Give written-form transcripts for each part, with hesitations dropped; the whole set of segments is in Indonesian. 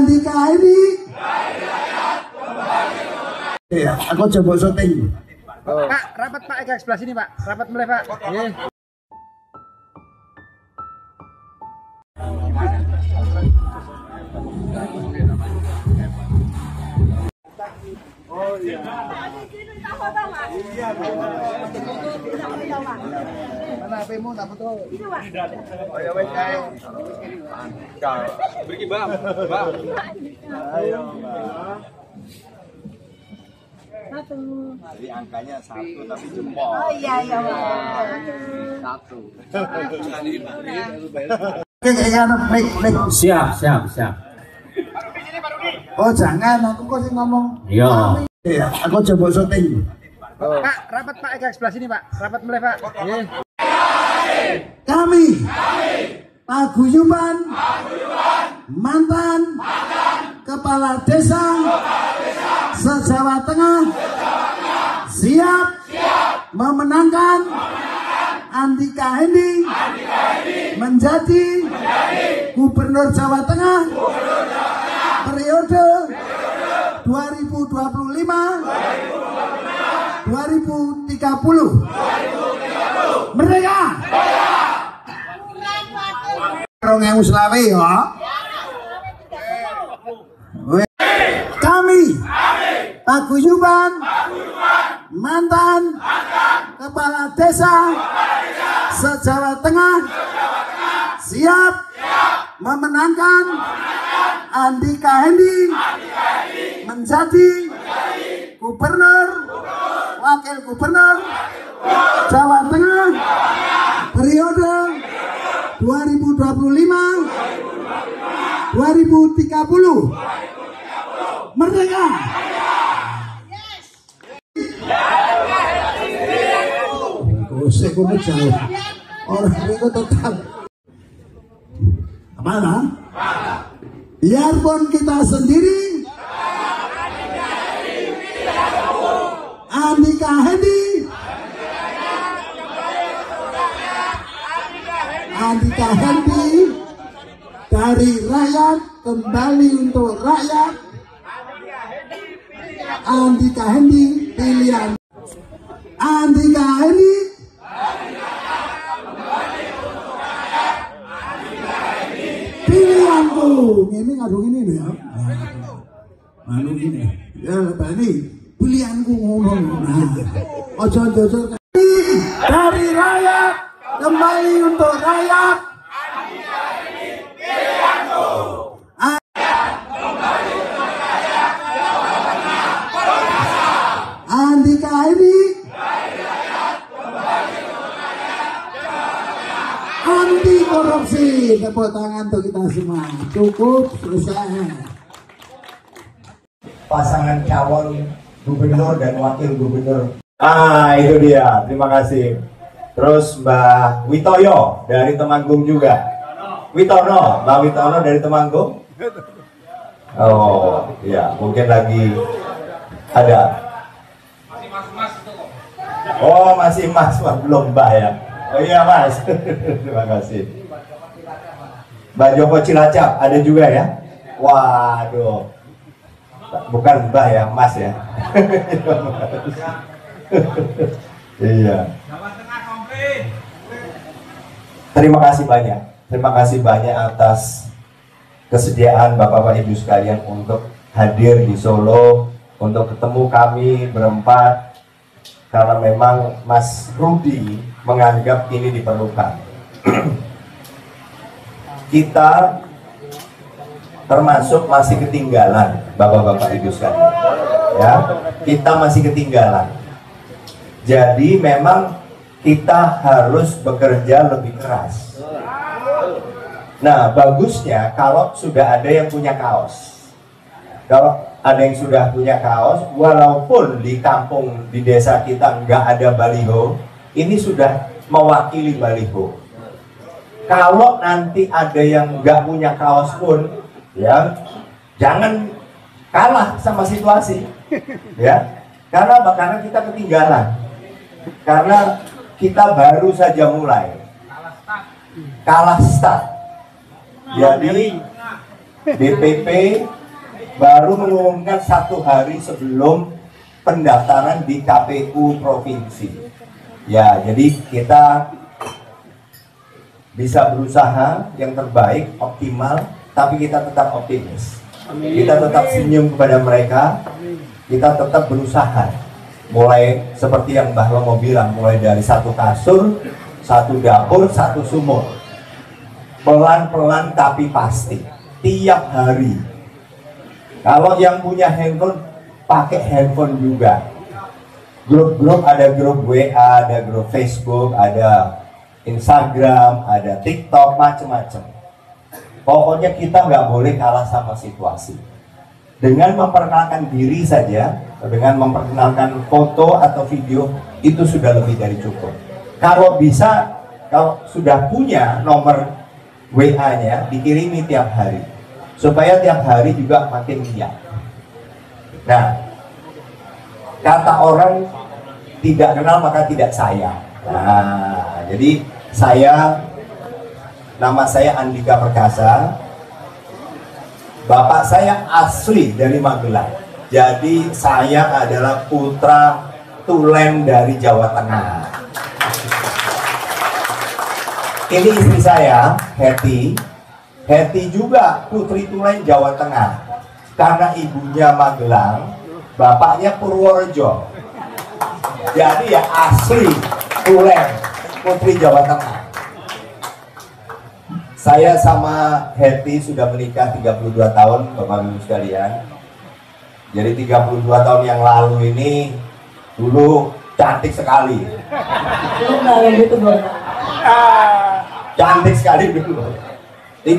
Andika ini. Iya, aku coba syuting. Pak, rapat Pak, agak sebelah sini Pak. Rapat mulai Pak. Iya. Oh iya. Mana HP-mu tak betul? Itu Pak. Oh ya wes kae. Beri Bang. Bang. Ayo. Satu. Tadi angkanya 1 tapi jempol. Oh iya iya Pak. 1. Siap. Oh jangan, aku kok sih ngomong. Iya. Iya, aku coba syuting. Pak, rapat Pak, agak sebelah sini Pak. Rapat mulai Pak. Iya. Kami paguyuban mantan kepala desa se-Jawa Tengah siap memenangkan Andika Hendi menjadi Gubernur Jawa Tengah periode 2025-2030. Merdeka! Rong ewu selawe ya. Kami paguyuban mantan kepala desa se-Jawa Tengah siap memenangkan Andika Hendi menjadi Gubernur Wakil Gubernur Jawa Tengah periode 2025-2030. Merdeka! Gosek kono jauh. Orang itu tetap mana? Biarpun kita sendiri, Andika Hendi dari rakyat kembali untuk rakyat. Andika Hendi pilihan. Andika Hendi pilihanku. Ini ngadung ini ya. Anu ini. Ya ini pilihanku ngono. Ojo dari rakyat kembali untuk rakyat. Andika ini anti korupsi. Tepuk tangan untuk kita semua. Cukup, selesai. Pasangan calon gubernur dan wakil gubernur. Itu dia. Terima kasih. Terus Mbak Witoyo dari Temanggung juga. Witono, Mbak Witono dari Temanggung. Oh, iya, mungkin lagi ada. Oh, masih Mas, belum Mbak ya. Oh iya Mas. Terima kasih. Mbak Joko Cilacap ada juga ya. Waduh. Bukan Mbak ya, Mas ya. Iya. Terima kasih banyak. Terima kasih banyak atas kesediaan Bapak-Bapak Ibu sekalian untuk hadir di Solo, untuk ketemu kami berempat, karena memang Mas Rudi menganggap ini diperlukan. Kita termasuk masih ketinggalan, Bapak-Bapak Ibu sekalian. Ya, kita masih ketinggalan. Jadi memang kita harus bekerja lebih keras. Nah, bagusnya kalau sudah ada yang punya kaos. Kalau ada yang sudah punya kaos, walaupun di kampung, di desa kita nggak ada baliho, ini sudah mewakili baliho. Kalau nanti ada yang nggak punya kaos pun, ya jangan kalah sama situasi, ya. Karena kita ketinggalan, karena kita baru saja mulai, kalah start. Jadi DPP baru mengumumkan 1 hari sebelum pendaftaran di KPU provinsi. Ya, jadi kita bisa berusaha yang terbaik, optimal, tapi kita tetap optimis. Kita tetap senyum kepada mereka, kita tetap berusaha. Mulai seperti yang Mbah Lomo bilang, mulai dari 1 kasur, 1 dapur, 1 sumur. Pelan-pelan tapi pasti, tiap hari. Kalau yang punya handphone, pakai handphone juga. Grup-grup, ada grup WA, ada grup Facebook, ada Instagram, ada TikTok, macam-macam. Pokoknya kita nggak boleh kalah sama situasi. Dengan memperkenalkan diri saja, dengan memperkenalkan foto atau video, itu sudah lebih dari cukup. Kalau bisa, kalau sudah punya nomor WA-nya, dikirimi tiap hari. Supaya tiap hari juga makin lihat. Nah, kata orang tidak kenal maka tidak sayang. Nah, jadi nama saya Andika Perkasa. Bapak saya asli dari Magelang. Jadi saya adalah putra tulen dari Jawa Tengah. Ini istri saya, Hetty. Hetty juga putri tulen Jawa Tengah. Karena ibunya Magelang, bapaknya Purworejo. Jadi ya asli tulen putri Jawa Tengah. Saya sama Hetty sudah menikah 32 tahun, Bapak Ibu sekalian. Jadi 32 tahun yang lalu ini dulu cantik sekali. Cantik sekali dulu. 32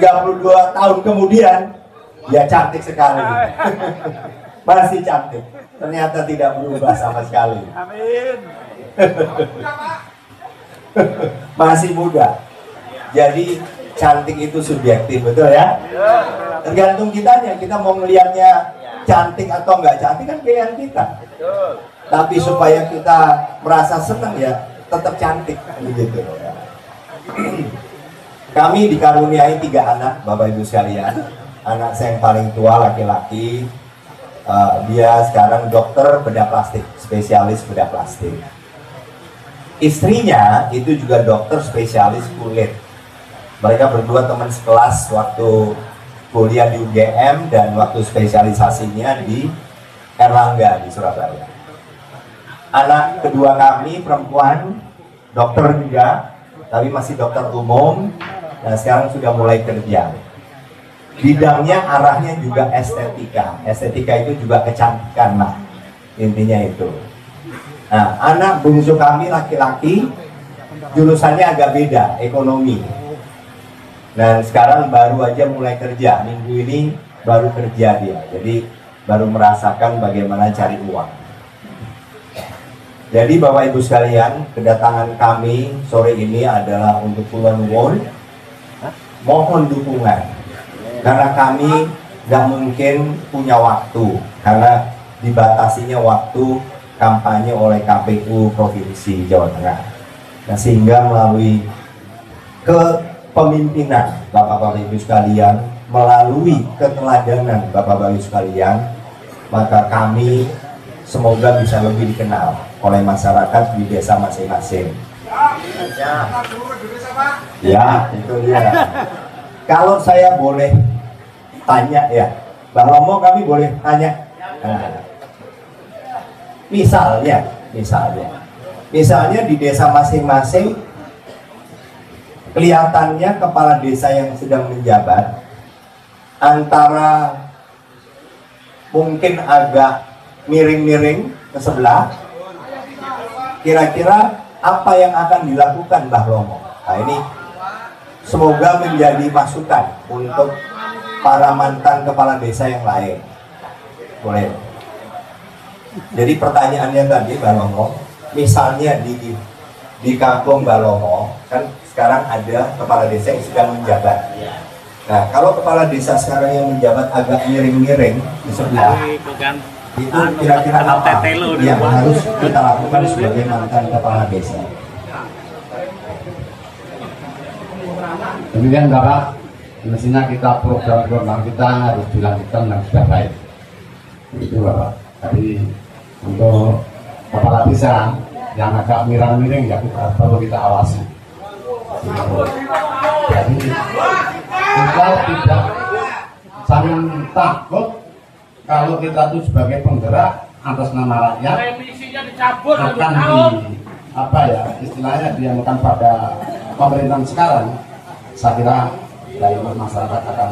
tahun kemudian ya cantik sekali. Masih cantik. Ternyata tidak berubah sama sekali. Amin. Masih muda. Jadi cantik itu subjektif, betul ya? Tergantung kitanya, kita mau ngelihatnya cantik atau enggak cantik kan pilihan kita. Tapi supaya kita merasa senang ya tetap cantik begitu. Kami dikaruniai 3 anak, Bapak Ibu sekalian. Anak saya yang paling tua laki-laki, dia sekarang dokter bedah plastik, spesialis bedah plastik. Istrinya itu juga dokter spesialis kulit. Mereka berdua teman sekelas waktu kuliah di UGM dan waktu spesialisasinya di Erlangga di Surabaya. Anak kedua kami perempuan, dokter juga, tapi masih dokter umum, dan sekarang sudah mulai kerja. Bidangnya arahnya juga estetika. Estetika itu juga kecantikan lah, intinya itu. Nah, anak bungsu kami laki-laki, jurusannya agak beda, ekonomi. Dan sekarang baru aja mulai kerja, minggu ini baru kerja dia. Jadi baru merasakan bagaimana cari uang. Jadi Bapak Ibu sekalian, kedatangan kami sore ini adalah untuk Kulon Won. Mohon dukungan. Karena kami nggak mungkin punya waktu. Karena dibatasinya waktu kampanye oleh KPU Provinsi Jawa Tengah. Nah, sehingga melalui kepemimpinan Bapak-Bapak Ibu sekalian, melalui keteladanan Bapak-Bapak Ibu sekalian, maka kami semoga bisa lebih dikenal oleh masyarakat di desa masing-masing. Ya, itu dia. Kalau saya boleh tanya ya, Bang Romo, kami boleh tanya. Nah, misalnya di desa masing-masing kelihatannya kepala desa yang sedang menjabat antara mungkin agak miring-miring ke sebelah. Kira-kira apa yang akan dilakukan Mbah Romo? Nah, ini semoga menjadi masukan untuk para mantan kepala desa yang lain. Boleh. Jadi pertanyaannya tadi Mbah Romo, misalnya di kampung Mbah Romo kan sekarang ada kepala desa yang sedang menjabat. Nah, kalau kepala desa sekarang yang menjabat agak miring-miring di sebelah, itu kira-kira apa yang harus kita lakukan sebagai mantan kepala desa? Demikian Bapak, mestinya kita program-program kita harus dilanjutkan dengan sudah baik. Itu Bapak. Jadi untuk kepala desa yang agak miring-miring ya kita perlu kita awasi. Jadi kita tidak saling takut kalau kita itu sebagai penggerak atas nama rakyat akan istilahnya dianukan pada pemerintahan sekarang. Saya kira dari masyarakat akan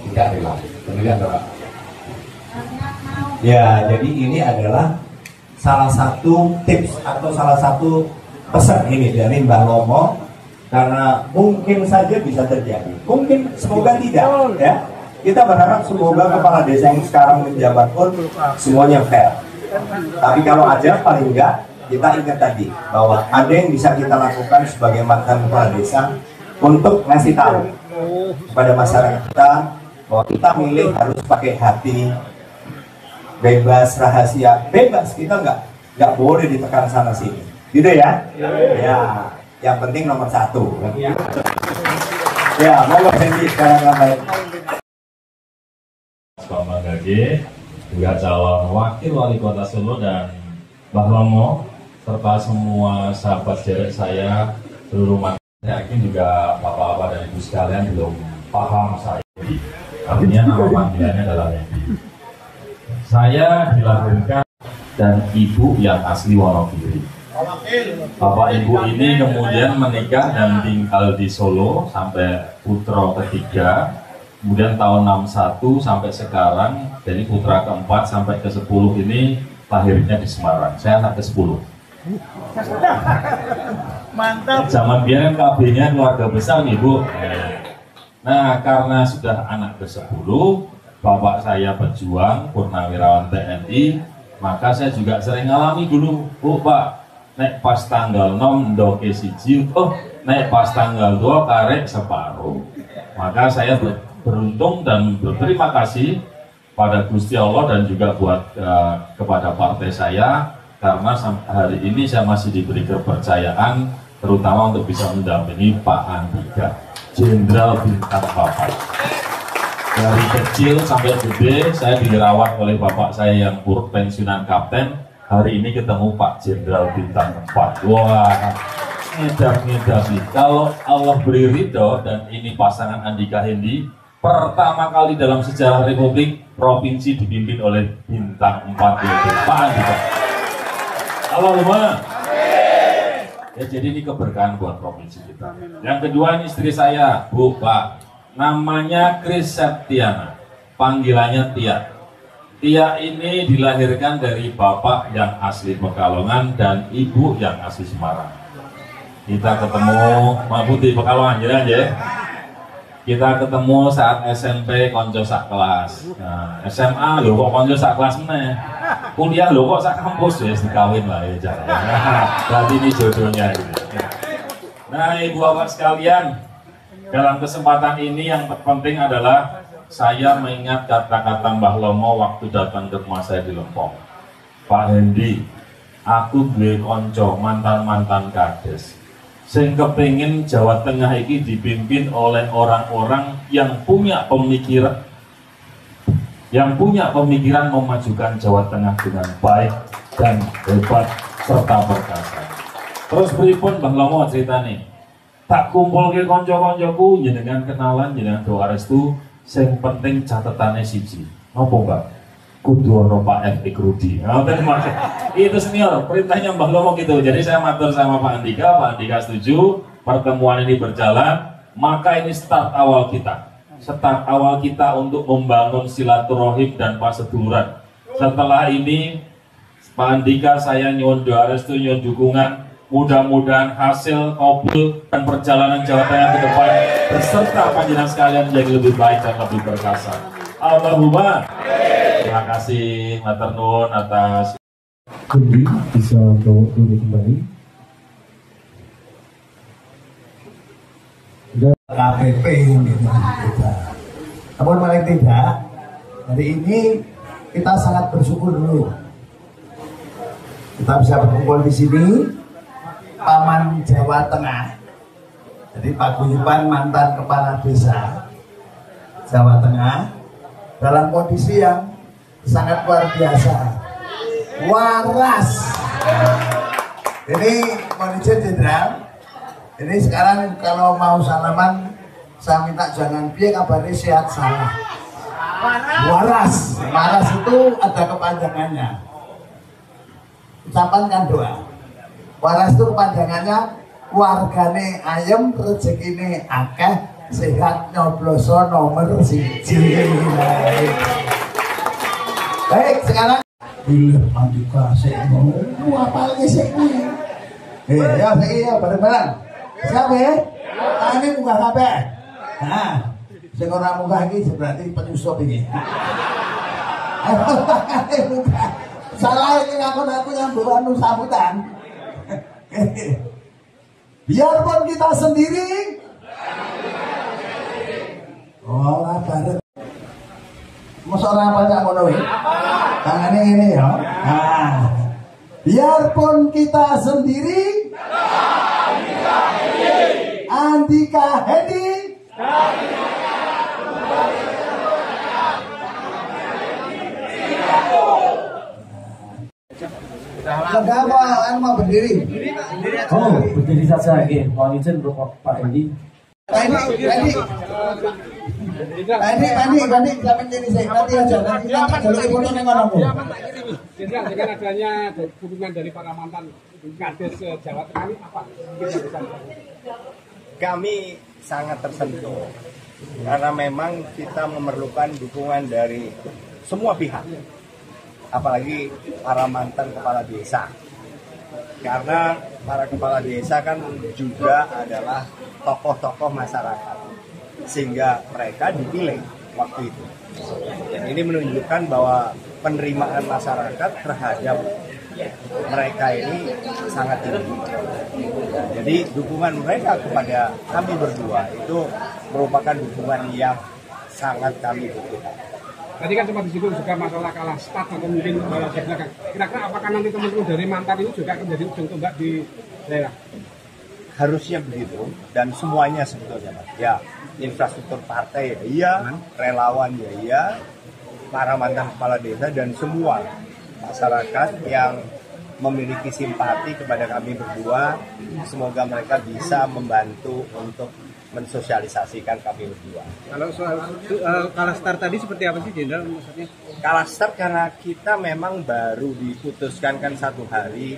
tidak rela. Demikian Bapak. Ya, jadi ini adalah salah satu tips atau salah satu pesan ini dari Mbah Lomo, karena mungkin saja bisa terjadi, mungkin semoga tidak ya. Kita berharap semoga kepala desa yang sekarang menjabat pun semuanya fair. Tapi kalau ada, paling enggak kita ingat tadi bahwa ada yang bisa kita lakukan sebagai mantan kepala desa untuk ngasih tahu kepada masyarakat kita bahwa kita milih harus pakai hati, bebas, rahasia, bebas. Kita nggak boleh ditekan sana sini, gitu ya. Ya, yang penting nomor 1. Ya, mau Hendy sekarang ngapain? Bapak Gage, juga calon wakil wali kota Solo, dan Mbah Lomo serta semua sahabat derek saya seluruh masyarakat. Saya yakin juga bapak-bapak dan ibu sekalian belum paham saya. Artinya nama panggilannya adalah Hendy. Saya dilahirkan dan ibu yang asli Wonogiri. Bapak ibu ini kemudian menikah dan tinggal di Solo sampai putra ketiga. Kemudian tahun 61 sampai sekarang, jadi putra keempat sampai ke-10 ini lahirnya di Semarang. Saya anak ke-10. Mantap. Zaman biar KB-nya keluarga besar nih Bu. Nah, karena sudah anak ke-10, bapak saya pejuang, purnawirawan TNI, maka saya juga sering ngalami dulu, Bu Pak, naik pas tanggal 6 ndoke siji, naik pas tanggal 2 karek separuh. Maka saya beruntung dan berterima kasih pada Gusti Allah dan juga buat kepada partai saya, karena hari ini saya masih diberi kepercayaan terutama untuk bisa mendampingi Pak Andika, Jenderal Bintang Papat. Dari kecil sampai gede saya dirawat oleh bapak saya yang pensiunan kapten. Hari ini ketemu Pak Jenderal Bintang 4. Wah, ngedap sih. Kalau Allah beri ridho dan ini pasangan Andika Hendy, pertama kali dalam sejarah Republik provinsi dipimpin oleh Bintang 4 yaitu Pak Andika. Allahumma. Ya, jadi ini keberkahan buat provinsi kita. Yang kedua ini istri saya, Bu Pak, namanya Kris Septiana, panggilannya Tia. Tia ini dilahirkan dari bapak yang asli Pekalongan dan ibu yang asli Semarang. Kita ketemu Mbak Putih Pekalongan ya. Kita ketemu saat SMP konco sak kelas. Nah, SMA lho kok konco sak kelas meneh. Kuliah lho kok sak kampus ya, dikawin lah ya cara. Berarti ini jodohnya gitu. Nah, ibu bapak sekalian, dalam kesempatan ini yang terpenting adalah saya mengingat kata-kata Mbah Lomo waktu datang ke rumah saya di Lempong. Pak Hendy, aku duwe konco mantan-mantan kades sing kepengin Jawa Tengah ini dipimpin oleh orang-orang yang punya pemikiran memajukan Jawa Tengah dengan baik dan hebat serta perkasa. Terus pripun Mbah Lomo ceritane? Tak kumpul ke konco-koncoku jenengan kenalan jenengan doa restu, sing penting catetane siji. Apa Mbak? Kudu ono Pak F. Rudi. Itu senior, perintahnya Mbah Lomo gitu. Jadi saya matur sama Pak Andika setuju, pertemuan ini berjalan, maka ini start awal kita. Start awal kita untuk membangun silaturahim dan paseduluran. Setelah ini, Pak Andika saya nyuwun doa restu, nyuwun dukungan. Mudah-mudahan hasil kabul dan perjalanan Jawa Tengah ke depan beserta panjenengan sekalian menjadi lebih baik dan lebih berkasa. Allahumma. Terima kasih matur nuwun atas. Kendi bisa duduk kembali. KPP ini kita. Namun paling tidak, hari ini kita sangat bersyukur dulu. Kita bisa berkumpul di sini. Paman Jawa Tengah, jadi paguyuban mantan kepala desa Jawa Tengah dalam kondisi yang sangat luar biasa, waras. Ini manajer jenderal. Ini sekarang kalau mau salaman, saya minta jangan piye kabarnya sehat salah. Waras, waras itu ada kepanjangannya. Ucapan kan doa. Waras itu kepanjangannya wargane ayem, rezekine akeh, sehat nyobloso nomor siji. Baik, sekarang pilih pandika sekno. Apa lagi sekno? Ya, saya bareng-bareng. Siapa ya? Ini muka kabeh. Nah, sing ora muka iki berarti penyusup iki. Salah ini aku yang bawa sambutan. Biarpun kita sendiri. Oh, lah bareng. Masa ora banyak ngono iki. Tangane ini ya. Nah. Biarpun kita sendiri. Andika Hedi. Enggak mau berdiri. Oh, berdiri saja. Oke, mohon izin untuk Pak Hendi. Tadi, sampai jadi saya nanti aja. Nanti jalur ibu nih ngono. Jenderal, dengan adanya dukungan dari para mantan Kades Jawa Tengah ini apa? Kami sangat tersentuh karena memang kita memerlukan dukungan dari semua pihak, apalagi para mantan kepala desa, karena para kepala desa kan juga adalah tokoh-tokoh masyarakat, sehingga mereka dipilih waktu itu. Dan ini menunjukkan bahwa penerimaan masyarakat terhadap mereka ini sangat tinggi. Jadi dukungan mereka kepada kami berdua itu merupakan dukungan yang sangat kami butuhkan. Tadi kan sempat disinggung juga masalah kalah start atau mungkin di belakang. Kira-kira apakah nanti teman-teman dari mantan ini juga akan menjadi ujung tombak di daerah? Harusnya begitu, dan semuanya sebetulnya, ya, infrastruktur partai ya iya, relawan ya iya, para mantan kepala desa dan semua masyarakat yang memiliki simpati kepada kami berdua, semoga mereka bisa membantu untuk mensosialisasikan kami berdua. Kalau soal kalah start tadi seperti apa sih, Jenderal, maksudnya? Kalah start karena kita memang baru diputuskan kan 1 hari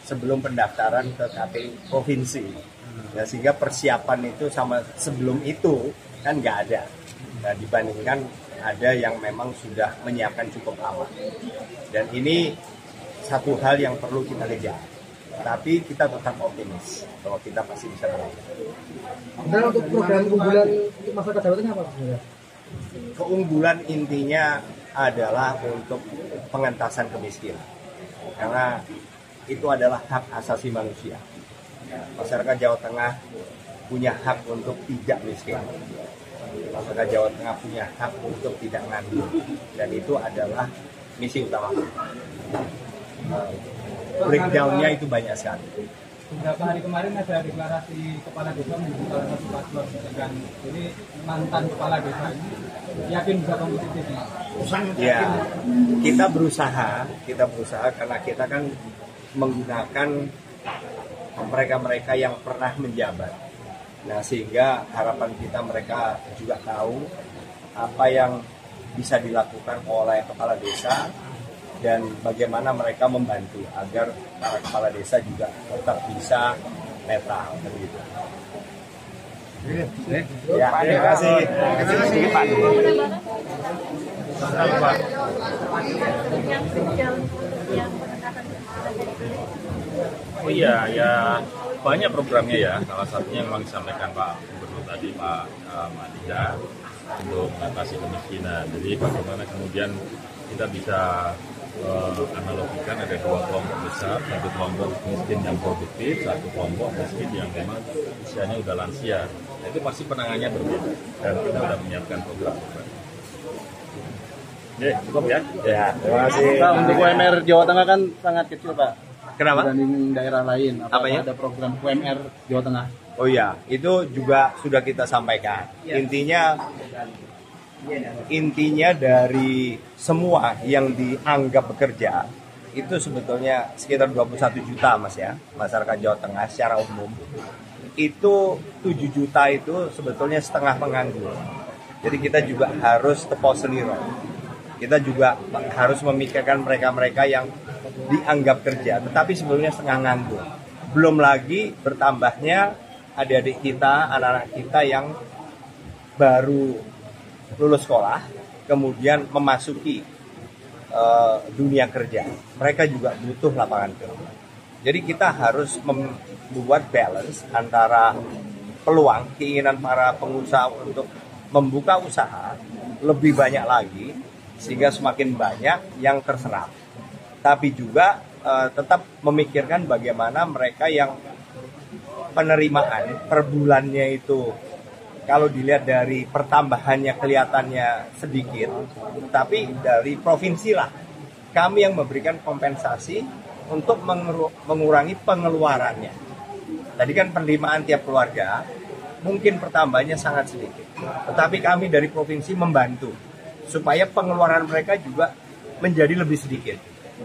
sebelum pendaftaran ke KPU provinsi, ya, sehingga persiapan itu sama sebelum itu kan nggak ada. Nah, dibandingkan ada yang memang sudah menyiapkan cukup lama, dan ini satu hal yang perlu kita kejar. Tapi kita tetap optimis bahwa kita pasti bisa berhasil. Dan untuk program unggulan untuk masyarakat Jawa Tengah apa sebenarnya? Keunggulan intinya adalah untuk pengentasan kemiskinan, karena itu adalah hak asasi manusia. Masyarakat Jawa Tengah punya hak untuk tidak miskin. Masyarakat Jawa Tengah punya hak untuk tidak nganggur, dan itu adalah misi utama. Breakdown-nya itu banyak sekali. Beberapa hari kemarin ada deklarasi kepala desa menyebut salah satu paslon dengan ini mantan kepala desa ini yakin bisa kompetitif. Ya, kita berusaha karena kita kan menggunakan mereka-mereka yang pernah menjabat. Nah, sehingga harapan kita mereka juga tahu apa yang bisa dilakukan oleh kepala desa dan bagaimana mereka membantu agar para kepala desa juga tetap bisa netral begitu. Ya, terima kasih. Terima kasih Pak. Oh iya, ya banyak programnya ya. Salah satunya yang memang disampaikan Pak Gubernur tadi, Pak Andika, untuk mengatasi kemiskinan. Jadi bagaimana kemudian kita bisa analogikan ada 2 kelompok besar, satu kelompok miskin yang produktif, satu kelompok miskin yang memang usianya udah lansia. Nah, itu pasti penanganannya berbeda dan kita sudah menyiapkan program. Oke, cukup ya. Ya, terima kasih. Pak, untuk UMR Jawa Tengah kan sangat kecil, Pak. Kenapa? Dibanding daerah lain. Apanya? Ada program UMR Jawa Tengah? Oh iya, itu juga sudah kita sampaikan. Intinya intinya dari semua yang dianggap bekerja itu sebetulnya sekitar 21 juta Mas ya, masyarakat Jawa Tengah secara umum. Itu 7 juta itu sebetulnya setengah penganggur. Jadi kita juga harus tepo seliro. Kita juga harus memikirkan mereka-mereka yang dianggap kerja, tetapi sebetulnya setengah nganggur. Belum lagi bertambahnya adik-adik kita, anak-anak kita yang baru lulus sekolah, kemudian memasuki dunia kerja. Mereka juga butuh lapangan kerja. Jadi kita harus membuat balance antara peluang, keinginan para pengusaha untuk membuka usaha lebih banyak lagi, sehingga semakin banyak yang terserap. Tapi juga tetap memikirkan bagaimana mereka yang penerimaan per bulannya itu, kalau dilihat dari pertambahannya kelihatannya sedikit, tapi dari provinsi lah kami yang memberikan kompensasi untuk mengurangi pengeluarannya. Tadi kan penerimaan tiap keluarga mungkin pertambahannya sangat sedikit, tetapi kami dari provinsi membantu supaya pengeluaran mereka juga menjadi lebih sedikit,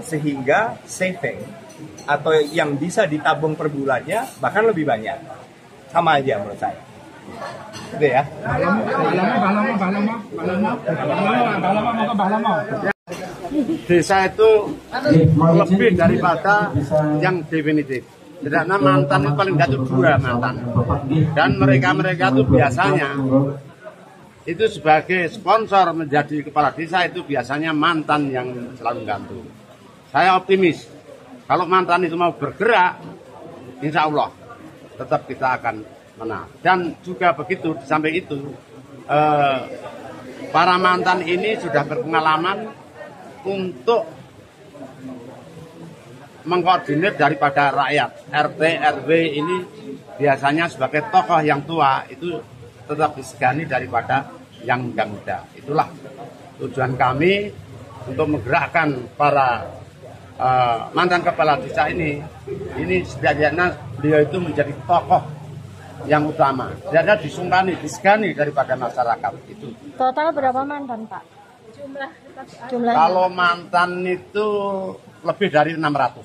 sehingga saving atau yang bisa ditabung per bulannya bahkan lebih banyak. Sama aja menurut saya. Gitu ya. Desa itu lebih daripada yang definitif. Karena mantan itu paling jatuh 2 mantan. Dan mereka-mereka itu biasanya itu sebagai sponsor menjadi kepala desa itu biasanya mantan yang selalu gantung. Saya optimis kalau mantan itu mau bergerak, insya Allah tetap kita akan menang. Dan juga begitu, sampai itu para mantan ini sudah berpengalaman untuk mengkoordinir daripada rakyat. RT, RW ini biasanya sebagai tokoh yang tua itu tetap disegani daripada yang muda-muda. Itulah tujuan kami untuk menggerakkan para mantan kepala desa ini. Ini setidaknya beliau itu menjadi tokoh yang utama. Jadi disungkani, disegani daripada masyarakat itu. Total berapa mantan, Pak? Jumlahnya? Kalau mantan itu lebih dari 600.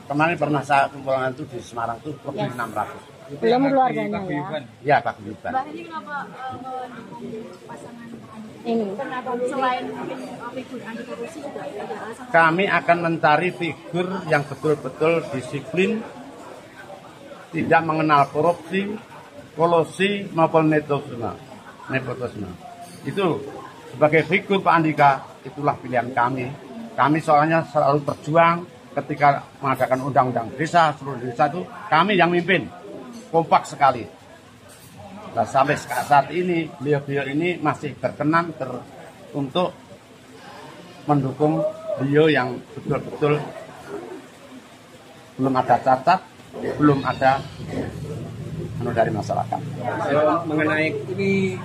Kemarin pernah saya kumpulkan itu di Semarang itu lebih 600. Belum keluarganya ya? Ya, Pak Guyuban. Mbak ini kenapa mendukung pasangan Ini. Kenapa selain mungkin figur anti korupsi juga ada alasan? Kami akan mencari figur yang betul-betul disiplin, tidak mengenal korupsi, kolusi maupun nepotisme. Itu sebagai figur Pak Andika, itulah pilihan kami. Kami soalnya selalu berjuang ketika mengadakan undang-undang desa, seluruh desa itu kami yang mimpin, kompak sekali. Nah, sampai saat ini beliau-beliau ini masih berkenan untuk mendukung beliau yang betul-betul belum ada cacat, belum ada dari masyarakat. Mengenai ini